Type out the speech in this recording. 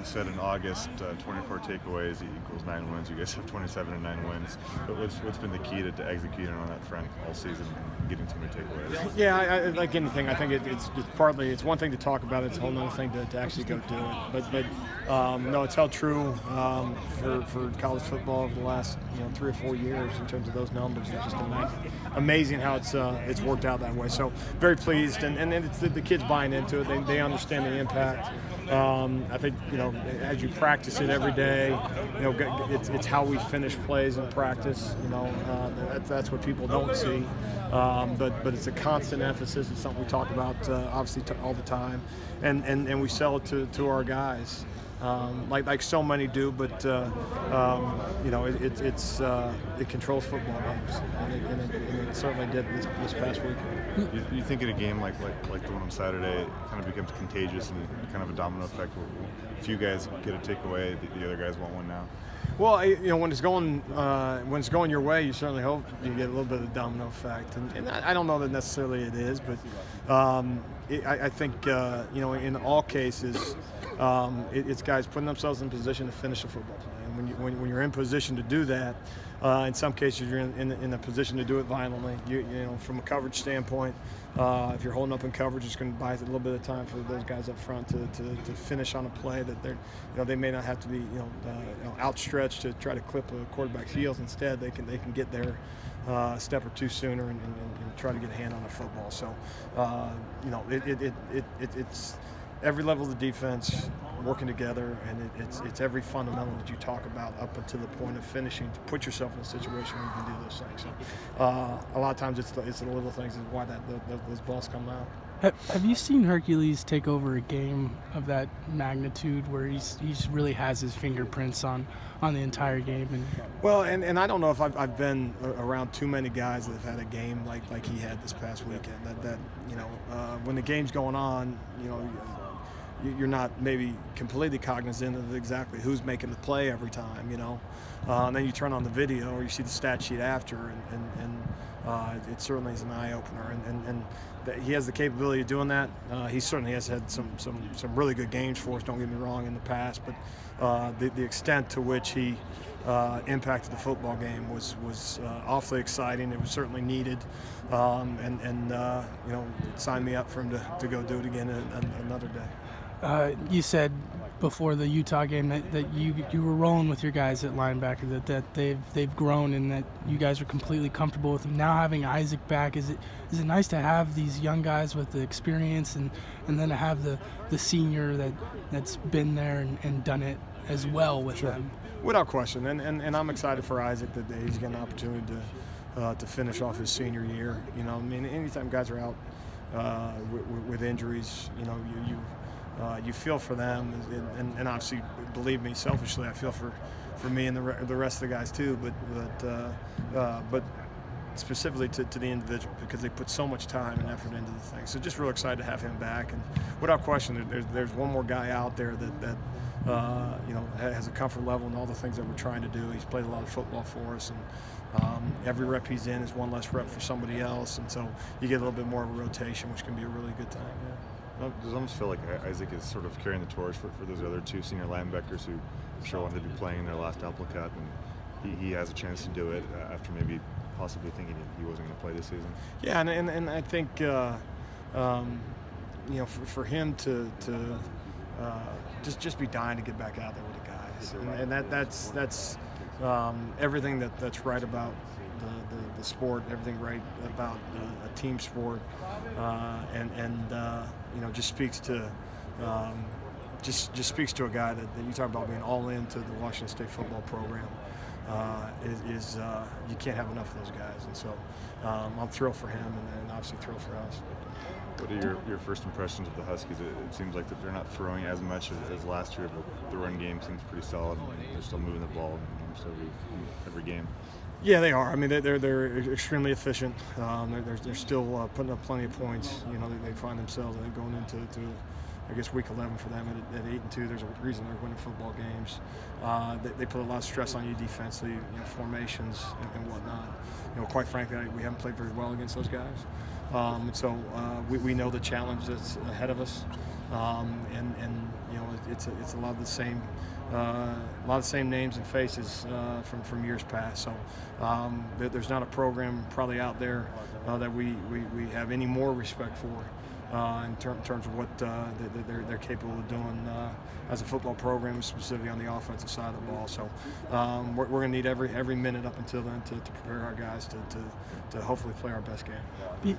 you said in August, 24 takeaways equals 9 wins. You guys have 27 and 9 wins. But what's been the key to executing on that front all season and getting too many takeaways? Yeah, I like anything. I think it's partly, it's one thing to talk about it, it's a whole other thing to actually go do it. But no, it's held true for college football over the last 3 or 4 years in terms of those numbers. It's just amazing how it's worked out that way. So very pleased, and it's the kids buying into it. They understand the impact. I think as you practice it every day, it's how we finish plays in practice. That's what people don't see. But it's a constant emphasis. It's something we talk about obviously all the time, and we sell it to our guys. Like so many do, but it controls football games, and it certainly did this past week. You think in a game like the one on Saturday, it kind of becomes contagious and kind of a domino effect. If you guys get a takeaway, the other guys want one now. Well, when it's going your way, you certainly hope you get a little bit of the domino effect, and I don't know that necessarily it is, but I think in all cases, it's guys putting themselves in position to finish a football play, and when you're in position to do that, in some cases you're in a position to do it violently. From a coverage standpoint, if you're holding up in coverage, it's going to buy a little bit of time for those guys up front to finish on a play that they may not have to be outstretched to try to clip a quarterback's heels. Instead, they can get there a step or two sooner and try to get a hand on the football. So it's every level of the defense working together, and it's every fundamental that you talk about up until the point of finishing to put yourself in a situation where you can do those things. So, a lot of times it's the little things is why those balls come out. Have you seen Hercules take over a game of that magnitude where he really has his fingerprints on the entire game? Well, and I don't know if I've been around too many guys that have had a game like he had this past weekend. That when the game's going on, you're not maybe completely cognizant of exactly who's making the play every time, and then you turn on the video or you see the stat sheet after, and it certainly is an eye-opener, and that he has the capability of doing that. He certainly has had some really good games for us, don't get me wrong, in the past, but the extent to which he impacted the football game was awfully exciting. It was certainly needed, and it signed me up for him to go do it again another day. You said before the Utah game that you were rolling with your guys at linebacker, that they've grown and that you guys are completely comfortable with them. Now having Isaac back, is it nice to have these young guys with the experience and then to have the senior that's been there and done it as well with them? Without question, and I'm excited for Isaac that he's getting an opportunity to finish off his senior year. Anytime guys are out with injuries, you feel for them, and obviously, believe me, selfishly, I feel for me and the rest of the guys too. But specifically to the individual, because they put so much time and effort into the thing. So just real excited to have him back, and without question, there's one more guy out there that has a comfort level in all the things that we're trying to do. He's played a lot of football for us, and every rep he's in is one less rep for somebody else, and so you get a little bit more of a rotation, which can be a really good thing. Yeah. Does it almost feel like Isaac is sort of carrying the torch for those other two senior linebackers who I'm sure wanted to be playing their last applicant, and he has a chance to do it after maybe possibly thinking he wasn't going to play this season? Yeah, and I think for him to just be dying to get back out there with the guys, and that's everything that's right about the sport, everything right about a team sport, and just speaks to just speaks to a guy that you talk about being all into the Washington State football program. You can't have enough of those guys, and so I'm thrilled for him, and obviously thrilled for us. What are your first impressions of the Huskies? It seems like that they're not throwing as much as last year, but the run game seems pretty solid, and they're still moving the ball almost every game. Yeah, they are. I mean, they're extremely efficient. They're still putting up plenty of points. They find themselves going into I guess week 11 for them at 8-2. There's a reason they're winning football games. They put a lot of stress on you defensively, formations and whatnot. Quite frankly, we haven't played very well against those guys. And so we know the challenge that's ahead of us, and you know it's a lot of the same. A lot of the same names and faces from years past. So there's not a program probably out there that we have any more respect for in terms of what they're capable of doing as a football program, specifically on the offensive side of the ball. So we're going to need every minute up until then to prepare our guys to hopefully play our best game.